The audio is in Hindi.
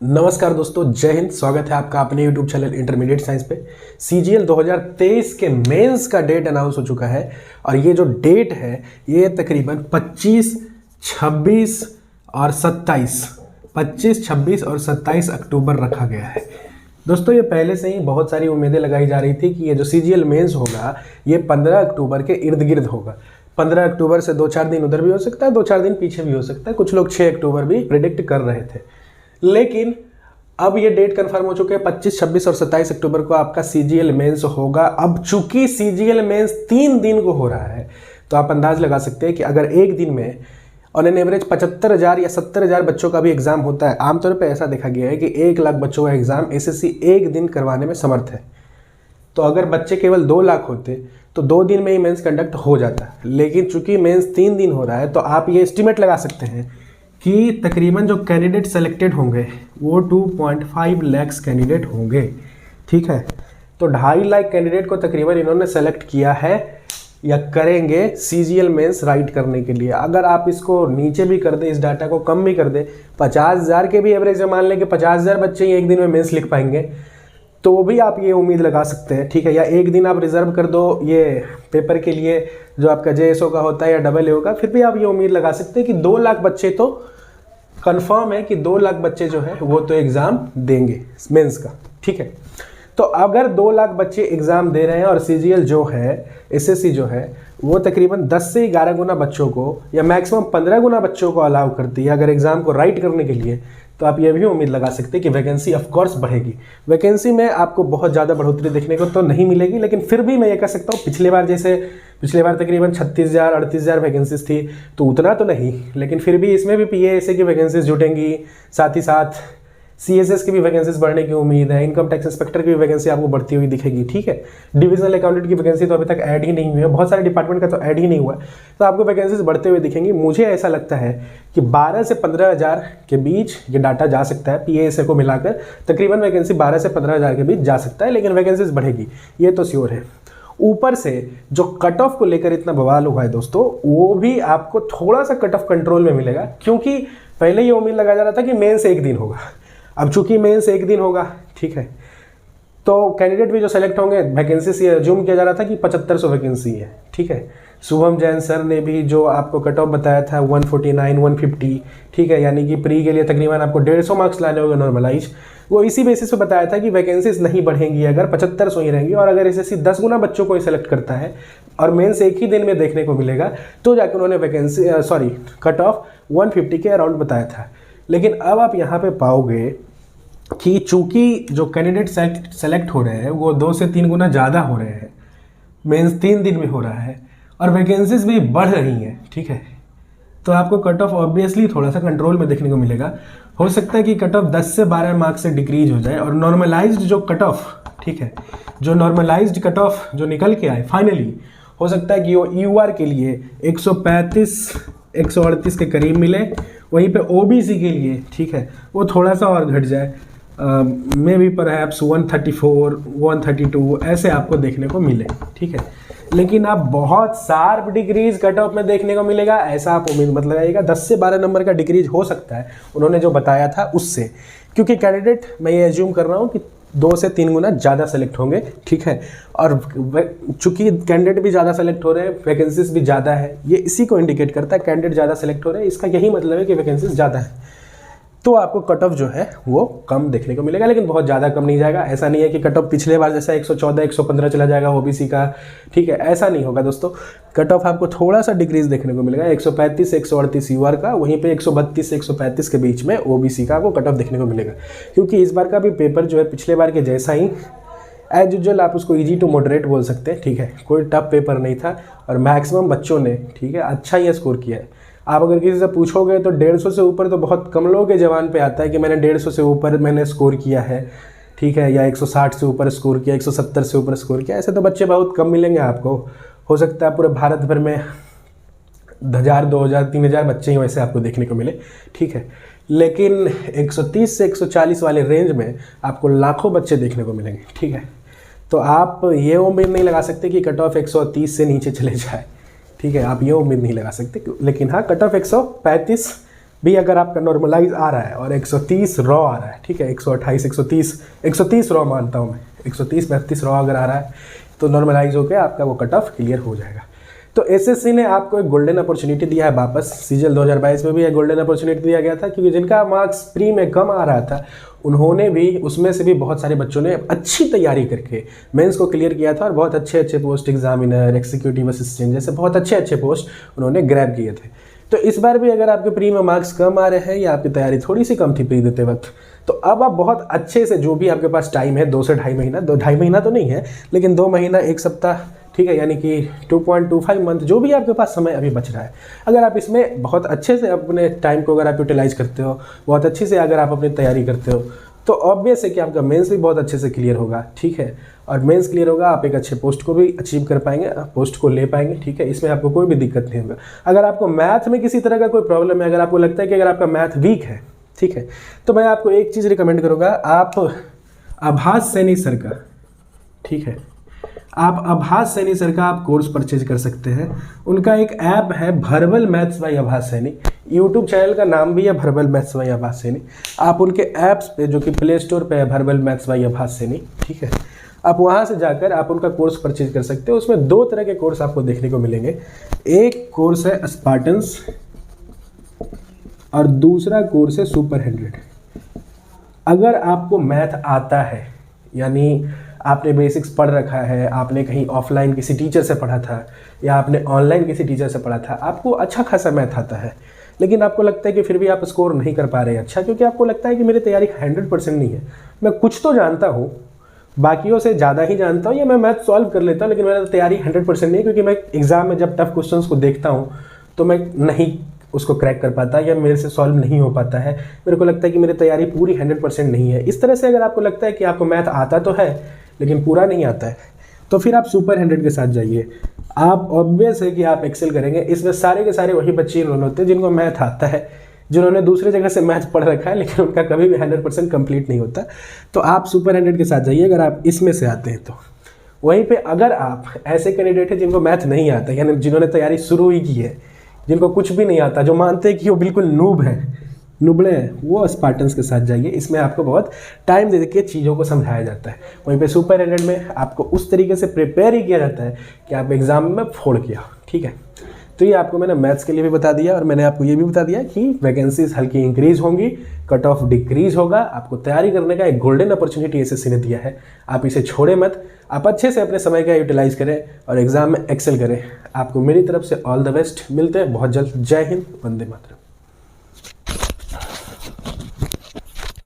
नमस्कार दोस्तों, जय हिंद। स्वागत है आपका अपने YouTube चैनल इंटरमीडिएट साइंस पे। CGL 2023 के मेंस का डेट अनाउंस हो चुका है और ये जो डेट है ये तकरीबन 25, 26 और 27 अक्टूबर रखा गया है। दोस्तों ये पहले से ही बहुत सारी उम्मीदें लगाई जा रही थी कि ये जो CGL मेंस होगा ये 15 अक्टूबर के इर्द गिर्द होगा। 15 अक्टूबर से 2-4 दिन उधर भी हो सकता है, 2-4 दिन पीछे भी हो सकता है। कुछ लोग 6 अक्टूबर भी प्रिडिक्ट कर रहे थे, लेकिन अब ये डेट कंफर्म हो चुके हैं। 25, 26 और 27 अक्टूबर को आपका CGL मेंस होगा। अब चूंकि CGL मेंस 3 दिन को हो रहा है तो आप अंदाज लगा सकते हैं कि अगर एक दिन में ऑन एन एवरेज 75,000 या 70,000 बच्चों का भी एग्जाम होता है, आमतौर पर ऐसा देखा गया है कि 1 लाख बच्चों का एग्जाम SSC एक दिन करवाने में समर्थ है। तो अगर बच्चे केवल 2 लाख होते तो 2 दिन में ही मेंस कंडक्ट हो जाता है, लेकिन चूंकि मेंस 3 दिन हो रहा है तो आप ये एस्टिमेट लगा सकते हैं कि तकरीबन जो कैंडिडेट सेलेक्टेड होंगे वो 2.5 लाख कैंडिडेट होंगे। ठीक है, तो 2.5 लाख कैंडिडेट को तकरीबन इन्होंने सेलेक्ट किया है या करेंगे CGL मेंस राइट करने के लिए। अगर आप इसको नीचे भी कर दें, इस डाटा को कम भी कर दें, 50,000 के भी एवरेज में मान लें कि 50,000 बच्चे ही एक दिन में मेंस लिख पाएंगे, तो भी आप ये उम्मीद लगा सकते हैं। ठीक है, या एक दिन आप रिजर्व कर दो ये पेपर के लिए जो आपका JSO का होता है या AA का, फिर भी आप ये उम्मीद लगा सकते हैं कि 2 लाख बच्चे तो कंफर्म है कि 2 लाख बच्चे जो है वो तो एग्ज़ाम देंगे मेंस का। ठीक है, तो अगर 2 लाख बच्चे एग्ज़ाम दे रहे हैं और CGL जो है SSC जो है वो तकरीबन 10 से 11 गुना बच्चों को या मैक्सिमम 15 गुना बच्चों को अलाउ करती है अगर एग्ज़ाम को राइट करने के लिए, तो आप ये भी उम्मीद लगा सकते हैं कि वैकेंसी ऑफ कोर्स बढ़ेगी। वैकेंसी में आपको बहुत ज़्यादा बढ़ोतरी देखने को तो नहीं मिलेगी, लेकिन फिर भी मैं ये कह सकता हूँ पिछले बार तकरीबन 36,000 38,000 वैकेंसीज थी, तो उतना तो नहीं, लेकिन फिर भी इसमें भी PASA की वैकेंसीज जुटेंगी। साथ ही साथ CSS की भी वैकेंसीज बढ़ने की उम्मीद है। इनकम टैक्स इंस्पेक्टर की भी वैकेंसी आपको बढ़ती हुई दिखेगी। ठीक है, डिविजनल अकाउंटेंट की वैकेंसी तो अभी तक ऐड ही नहीं हुई है, बहुत सारे डिपार्टमेंट का तो ऐड ही नहीं हुआ है, तो आपको वैकेंसीज बढ़ते हुए दिखेंगी। मुझे ऐसा लगता है कि 12 से 15,000 के बीच ये डाटा जा सकता है। PASA को मिलाकर तकरीबन वैकेंसी 12 से 15,000 के बीच जा सकता है, लेकिन वैकेंसीज बढ़ेगी ये तो श्योर है। ऊपर से जो कट ऑफ को लेकर इतना बवाल हुआ है दोस्तों, वो भी आपको थोड़ा सा कट ऑफ कंट्रोल में मिलेगा, क्योंकि पहले ये उम्मीद लगाया जा रहा था कि मेंस एक दिन होगा। अब चूंकि मेंस एक दिन होगा, ठीक है, तो कैंडिडेट भी जो सेलेक्ट होंगे, वैकेंसी से अज्यूम किया जा रहा था कि 7500 वैकेंसी है। ठीक है, शुभम जैन सर ने भी जो आपको कट ऑफ बताया था 149, 150, ठीक है, यानी कि प्री के लिए तकरीबन आपको 150 मार्क्स लाने होंगे नॉर्मलाइज, वो इसी बेसिस पे बताया था कि वैकेंसीज नहीं बढ़ेंगी अगर 7500 ही रहेंगी, और अगर SSC 10 गुना बच्चों को ही सेलेक्ट करता है और मेंस एक ही दिन में देखने को मिलेगा, तो जाकर उन्होंने कट ऑफ 150 के अराउंड बताया था। लेकिन अब आप यहाँ पे पाओगे कि चूंकि जो कैंडिडेट सेलेक्ट हो रहे हैं वो 2 से 3 गुना ज़्यादा हो रहे हैं, मेंस 3 दिन में हो रहा है और वैकेंसीज भी बढ़ रही हैं। ठीक है, तो आपको कट ऑफ ऑब्वियसली थोड़ा सा कंट्रोल में देखने को मिलेगा। हो सकता है कि कट ऑफ 10 से 12 मार्क्स से डिक्रीज हो जाए और नॉर्मलाइज्ड जो कट ऑफ, ठीक है, जो नॉर्मलाइज्ड कट ऑफ जो निकल के आए फाइनली, हो सकता है कि वो UR के लिए 135, 138 के करीब मिले, वहीं पे OBC के लिए, ठीक है, वो थोड़ा सा और घट जाए, मे बी परहैप्स 134, 132 ऐसे आपको देखने को मिले। ठीक है, लेकिन आप बहुत शार्प डिक्रीज कट ऑफ में देखने को मिलेगा ऐसा आप उम्मीद मत लगाइएगा। 10 से 12 नंबर का डिक्रीज हो सकता है उन्होंने जो बताया था उससे, क्योंकि कैंडिडेट मैं ये एज्यूम कर रहा हूँ कि 2 से 3 गुना ज़्यादा सेलेक्ट होंगे। ठीक है, और चूंकि कैंडिडेट भी ज़्यादा सेलेक्ट हो रहे हैं, वैकेंसीज भी ज़्यादा है, ये इसी को इंडिकेट करता है। कैंडिडेट ज़्यादा सेलेक्ट हो रहे हैं, इसका यही मतलब है कि वैकेंसीज ज़्यादा है, तो आपको कट ऑफ जो है वो कम देखने को मिलेगा, लेकिन बहुत ज़्यादा कम नहीं जाएगा। ऐसा नहीं है कि कट ऑफ पिछले बार जैसा 114, 115 चला जाएगा OBC का। ठीक है, ऐसा नहीं होगा दोस्तों। कट ऑफ आपको थोड़ा सा डिक्रीज देखने को मिलेगा, 135 138 UR का, वहीं पे 132 से 135 के बीच में OBC का आपको कट ऑफ देखने को मिलेगा, क्योंकि इस बार का भी पेपर जो है पिछले बार के जैसा ही एज यूजुअल, आप उसको ईजी टू मॉडरेट बोल सकते हैं। ठीक है, कोई टफ पेपर नहीं था और मैक्सिमम बच्चों ने, ठीक है, अच्छा ही स्कोर किया है। आप अगर किसी से पूछोगे तो 150 से ऊपर तो बहुत कम लोगों के जवान पे आता है कि मैंने 150 से ऊपर मैंने स्कोर किया है। ठीक है, या 160 से ऊपर स्कोर किया, 170 से ऊपर स्कोर किया, ऐसे तो बच्चे बहुत कम मिलेंगे आपको। हो सकता है पूरे भारत भर में 1000, 2000, 3000 बच्चे ही वैसे आपको देखने को मिले। ठीक है, लेकिन 130 से 140 वाले रेंज में आपको लाखों बच्चे देखने को मिलेंगे। ठीक है, तो आप ये उम्मीद नहीं लगा सकते कि कट ऑफ 130 से नीचे चले जाए। ठीक है, आप ये उम्मीद नहीं लगा सकते, लेकिन हाँ, कट ऑफ 135 भी अगर आपका नॉर्मलाइज आ रहा है और 130 रॉ आ रहा है, ठीक है, 128 130 रॉ मानता हूँ मैं, 130-32 रॉ अगर आ रहा है तो नॉर्मलाइज होकर आपका वो कट ऑफ क्लियर हो जाएगा। तो एसएससी ने आपको एक गोल्डन अपॉर्चुनिटी दिया है वापस। सीजीएल 2022 में भी एक गोल्डन अपॉर्चुनिटी दिया गया था, क्योंकि जिनका मार्क्स प्री में कम आ रहा था उन्होंने भी, उसमें से भी बहुत सारे बच्चों ने अच्छी तैयारी करके मेंस को क्लियर किया था और बहुत अच्छे पोस्ट एग्जामिनर, एग्जीक्यूटिव असिस्टेंट जैसे बहुत अच्छे पोस्ट उन्होंने ग्रैब किए थे। तो इस बार भी अगर आपके प्री में मार्क्स कम आ रहे हैं या आपकी तैयारी थोड़ी सी कम थी प्री देते वक्त, तो अब आप बहुत अच्छे से, जो भी आपके पास टाइम है 2 से ढाई महीना, 2-2.5 महीना तो नहीं है लेकिन 2 महीना 1 सप्ताह, ठीक है, यानी कि 2.25 मंथ, जो भी आपके पास समय अभी बच रहा है, अगर आप इसमें बहुत अच्छे से अपने टाइम को अगर आप यूटिलाइज करते हो, बहुत अच्छी से अगर आप अपनी तैयारी करते हो, तो ऑब्वियस है कि आपका मेंस भी बहुत अच्छे से क्लियर होगा, ठीक है। और मेंस क्लियर होगा, आप एक अच्छे पोस्ट को भी अचीव कर पाएंगे, पोस्ट को ले पाएंगे, ठीक है, इसमें आपको कोई भी दिक्कत नहीं होगा। अगर आपको मैथ में किसी तरह का कोई प्रॉब्लम है, अगर आपको लगता है कि अगर आपका मैथ वीक है, ठीक है, तो मैं आपको एक चीज़ रिकमेंड करूँगा, आप आभास सैनी सर का, ठीक है, आप आभास सैनी सर का आप कोर्स परचेज कर सकते हैं। उनका एक ऐप है भर्बल मैथ्स बाय आभास सैनी, यूट्यूब चैनल का नाम भी है भर्बल मैथ्स बाय आभास सैनी। आप उनके ऐप्स पे, जो कि प्ले स्टोर पे है, भर्बल मैथ्स बाय आभास सैनी, ठीक है, आप वहाँ से जाकर आप उनका कोर्स परचेज कर सकते हो। उसमें 2 तरह के कोर्स आपको देखने को मिलेंगे। एक कोर्स है स्पार्टन्स और दूसरा कोर्स है सुपर 100। अगर आपको मैथ आता है, यानी आपने बेसिक्स पढ़ रखा है, आपने कहीं ऑफलाइन किसी टीचर से पढ़ा था या आपने ऑनलाइन किसी टीचर से पढ़ा था, आपको अच्छा खासा मैथ आता है, लेकिन आपको लगता है कि फिर भी आप स्कोर नहीं कर पा रहे हैं अच्छा, क्योंकि आपको लगता है कि मेरी तैयारी 100% नहीं है, मैं कुछ तो जानता हूँ, बाकियों से ज़्यादा ही जानता हूँ, या मैं मैथ सॉल्व कर लेता हूँ, लेकिन मेरा तैयारी 100% नहीं है, क्योंकि मैं एग्ज़ाम में जब टफ क्वेश्चंस को देखता हूँ तो मैं नहीं उसको क्रैक कर पाता या मेरे से सॉल्व नहीं हो पाता है, मेरे को लगता है कि मेरी तैयारी पूरी 100% नहीं है। इस तरह से अगर आपको लगता है कि आपको मैथ आता तो है लेकिन पूरा नहीं आता है, तो फिर आप सुपर 100 के साथ जाइए। आप ऑब्वियस है कि आप एक्सेल करेंगे। इसमें सारे के सारे वही बच्चे इन्होंने होते हैं जिनको मैथ आता है, जिन्होंने दूसरे जगह से मैथ पढ़ रखा है, लेकिन उनका कभी भी 100% कंप्लीट नहीं होता। तो आप सुपर 100 के साथ जाइए अगर आप इसमें से आते हैं तो। वहीं पे अगर आप ऐसे कैंडिडेट हैं जिनको मैथ नहीं आता, यानी जिन्होंने तैयारी शुरू ही की है, जिनको कुछ भी नहीं आता, जो मानते हैं कि वो बिल्कुल नूब है, नुबड़े हैं, वो स्पार्टन्स के साथ जाइए। इसमें आपको बहुत टाइम दे के चीज़ों को समझाया जाता है। वहीं पे सुपर 100 में आपको उस तरीके से प्रिपेयर ही किया जाता है कि आप एग्ज़ाम में फोड़ किया, ठीक है। तो ये आपको मैंने मैथ्स के लिए भी बता दिया और मैंने आपको ये भी बता दिया कि वैकेंसीज हल्की इंक्रीज होंगी, कट ऑफ डिक्रीज होगा। आपको तैयारी करने का एक गोल्डन अपॉर्चुनिटी एसएससी ने दिया है, आप इसे छोड़े मत। आप अच्छे से अपने समय का यूटिलाइज करें और एग्जाम में एक्सेल करें। आपको मेरी तरफ से ऑल द बेस्ट। मिलते हैं बहुत जल्द। जय हिंद, वंदे मातरम।